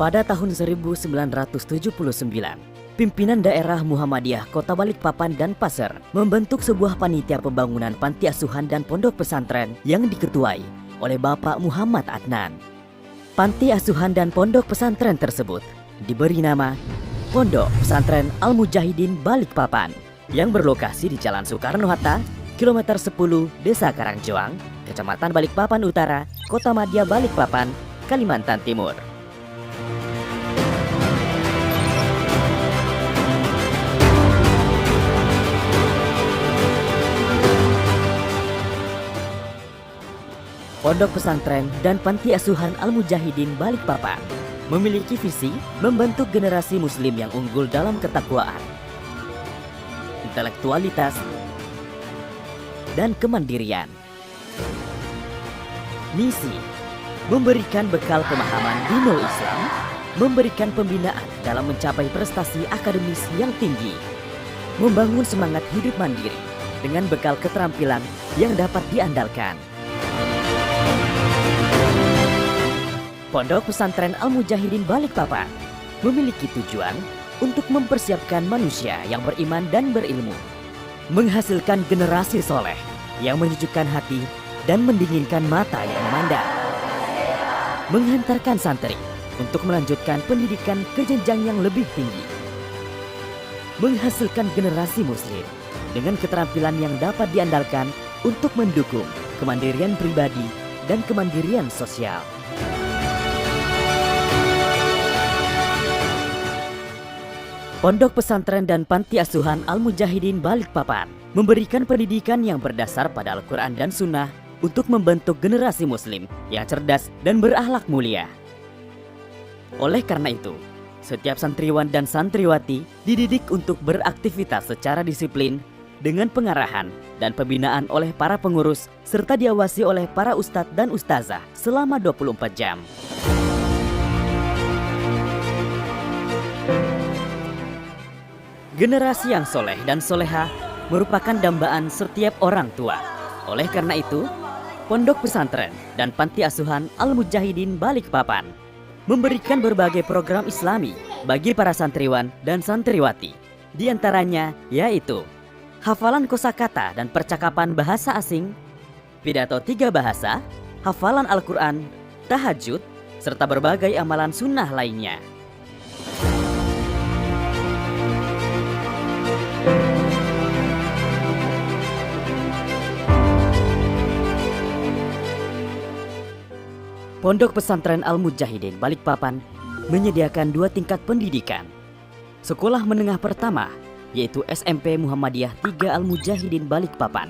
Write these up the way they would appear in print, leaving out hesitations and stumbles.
Pada tahun 1979, pimpinan daerah Muhammadiyah Kota Balikpapan dan Pasir membentuk sebuah panitia pembangunan panti asuhan dan pondok pesantren yang diketuai oleh Bapak Muhammad Adnan. Panti asuhan dan pondok pesantren tersebut diberi nama Pondok Pesantren Al-Mujahidin Balikpapan yang berlokasi di Jalan Soekarno-Hatta, kilometer 10, Desa Karangjoang, Kecamatan Balikpapan Utara, Kota Madya Balikpapan, Kalimantan Timur. Pondok pesantren dan panti asuhan Al-Mujahidin Balikpapan memiliki visi membentuk generasi muslim yang unggul dalam ketakwaan, intelektualitas, dan kemandirian. Misi: memberikan bekal pemahaman dinul Islam, memberikan pembinaan dalam mencapai prestasi akademis yang tinggi, membangun semangat hidup mandiri dengan bekal keterampilan yang dapat diandalkan. Pondok Pesantren Al-Mujahidin Balikpapan memiliki tujuan untuk mempersiapkan manusia yang beriman dan berilmu, menghasilkan generasi soleh yang menyejukkan hati dan mendinginkan mata yang memandang, menghantarkan santri untuk melanjutkan pendidikan ke jenjang yang lebih tinggi, menghasilkan generasi muslim dengan keterampilan yang dapat diandalkan untuk mendukung kemandirian pribadi dan kemandirian sosial. Pondok pesantren dan panti asuhan Al-Mujahidin Balikpapan memberikan pendidikan yang berdasar pada Al-Quran dan Sunnah untuk membentuk generasi muslim yang cerdas dan berakhlak mulia. Oleh karena itu, setiap santriwan dan santriwati dididik untuk beraktivitas secara disiplin dengan pengarahan dan pembinaan oleh para pengurus serta diawasi oleh para ustadz dan ustazah selama 24 jam. Generasi yang soleh dan soleha merupakan dambaan setiap orang tua. Oleh karena itu, Pondok Pesantren dan Panti Asuhan Al-Mujahidin Balikpapan memberikan berbagai program Islami bagi para santriwan dan santriwati. Di antaranya yaitu hafalan kosakata dan percakapan bahasa asing, pidato 3 bahasa, hafalan Al-Quran, tahajud, serta berbagai amalan sunnah lainnya. Pondok Pesantren Al-Mujahidin Balikpapan menyediakan 2 tingkat pendidikan. Sekolah menengah pertama yaitu SMP Muhammadiyah 3 Al-Mujahidin Balikpapan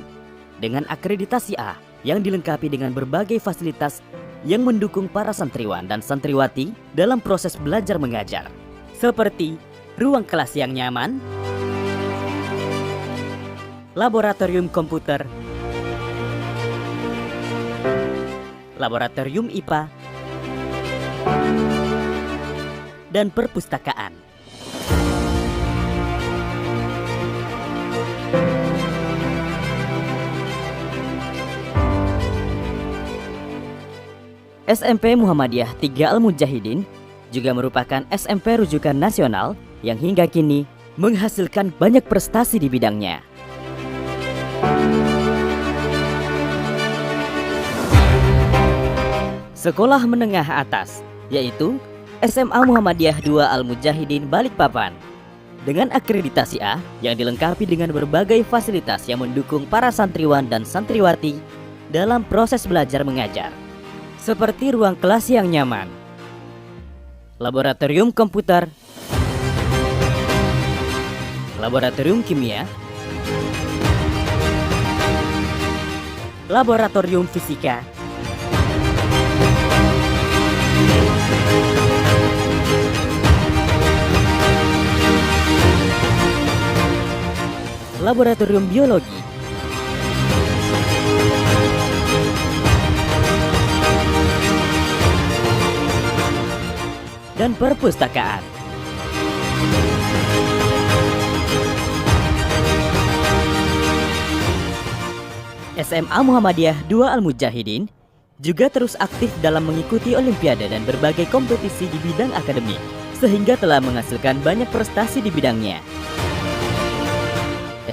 dengan akreditasi A yang dilengkapi dengan berbagai fasilitas yang mendukung para santriwan dan santriwati dalam proses belajar mengajar, seperti ruang kelas yang nyaman, laboratorium komputer, laboratorium IPA, dan perpustakaan. SMP Muhammadiyah 3 Al-Mujahidin juga merupakan SMP rujukan nasional yang hingga kini menghasilkan banyak prestasi di bidangnya. Sekolah menengah atas yaitu SMA Muhammadiyah 2 Al-Mujahidin Balikpapan dengan akreditasi A yang dilengkapi dengan berbagai fasilitas yang mendukung para santriwan dan santriwati dalam proses belajar mengajar, seperti ruang kelas yang nyaman, laboratorium komputer, laboratorium kimia, laboratorium fisika, laboratorium biologi, dan perpustakaan. SMA Muhammadiyah 2 Al-Mujahidin Juga terus aktif dalam mengikuti olimpiade dan berbagai kompetisi di bidang akademik, sehingga telah menghasilkan banyak prestasi di bidangnya.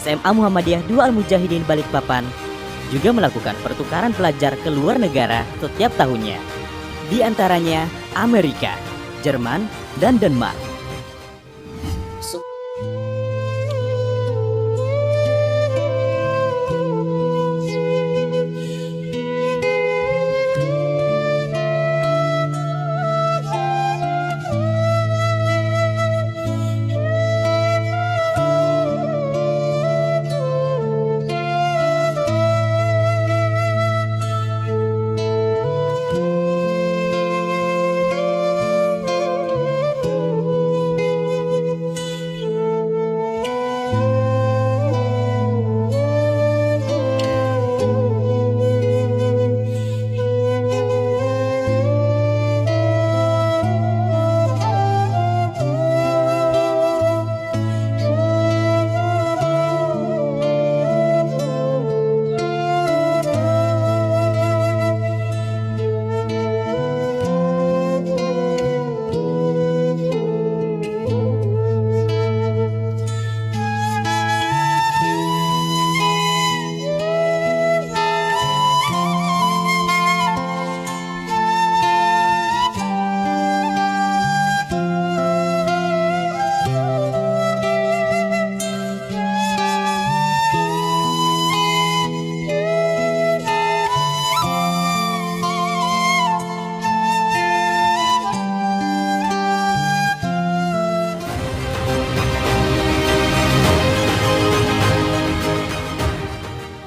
SMA Muhammadiyah II Al-Mujahidin Balikpapan juga melakukan pertukaran pelajar ke luar negara setiap tahunnya, di antaranya Amerika, Jerman, dan Denmark.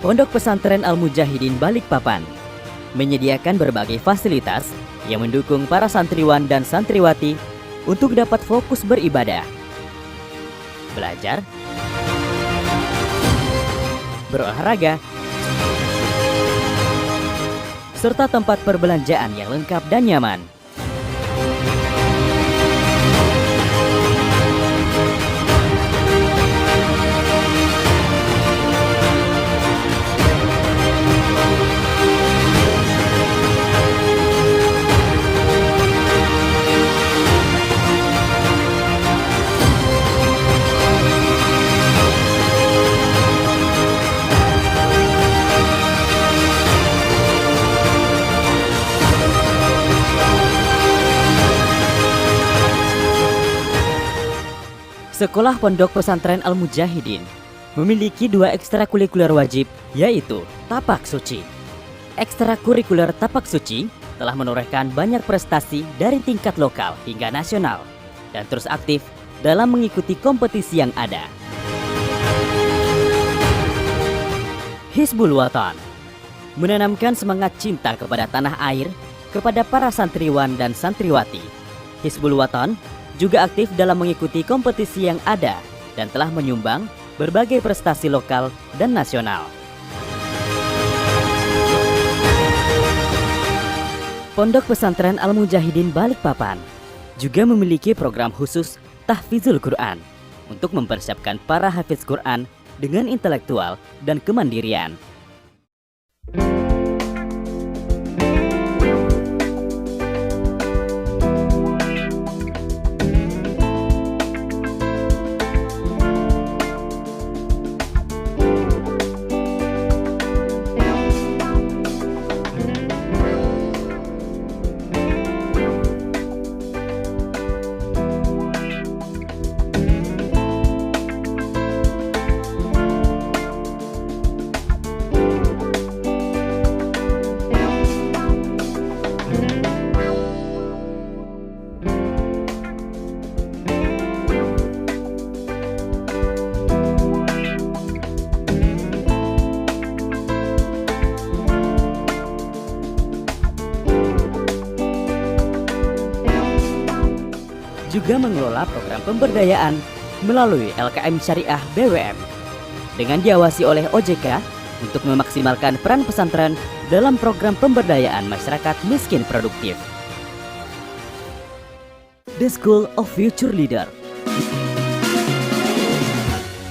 Pondok Pesantren Al-Mujahidin Balikpapan menyediakan berbagai fasilitas yang mendukung para santriwan dan santriwati untuk dapat fokus beribadah, belajar, berolahraga, serta tempat perbelanjaan yang lengkap dan nyaman. Sekolah Pondok Pesantren Al-Mujahidin memiliki 2 ekstrakurikuler wajib, yaitu Tapak Suci. Ekstrakurikuler Tapak Suci telah menorehkan banyak prestasi dari tingkat lokal hingga nasional dan terus aktif dalam mengikuti kompetisi yang ada. Hizbul Wathan menanamkan semangat cinta kepada tanah air kepada para santriwan dan santriwati. Hizbul Wathan juga aktif dalam mengikuti kompetisi yang ada dan telah menyumbang berbagai prestasi lokal dan nasional. Pondok Pesantren Al-Mujahidin Balikpapan juga memiliki program khusus Tahfizul Quran untuk mempersiapkan para hafiz Quran dengan intelektual dan kemandirian. Juga mengelola program pemberdayaan melalui LKM Syariah BWM dengan diawasi oleh OJK untuk memaksimalkan peran pesantren dalam program pemberdayaan masyarakat miskin produktif. The School of Future Leader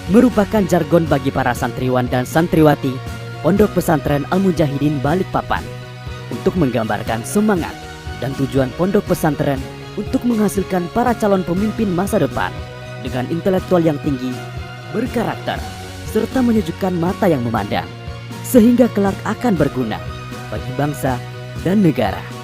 merupakan jargon bagi para santriwan dan santriwati Pondok Pesantren Al-Mujahidin Balikpapan untuk menggambarkan semangat dan tujuan pondok pesantren untuk menghasilkan para calon pemimpin masa depan dengan intelektual yang tinggi, berkarakter, serta menyejukkan mata yang memandang, sehingga kelak akan berguna bagi bangsa dan negara.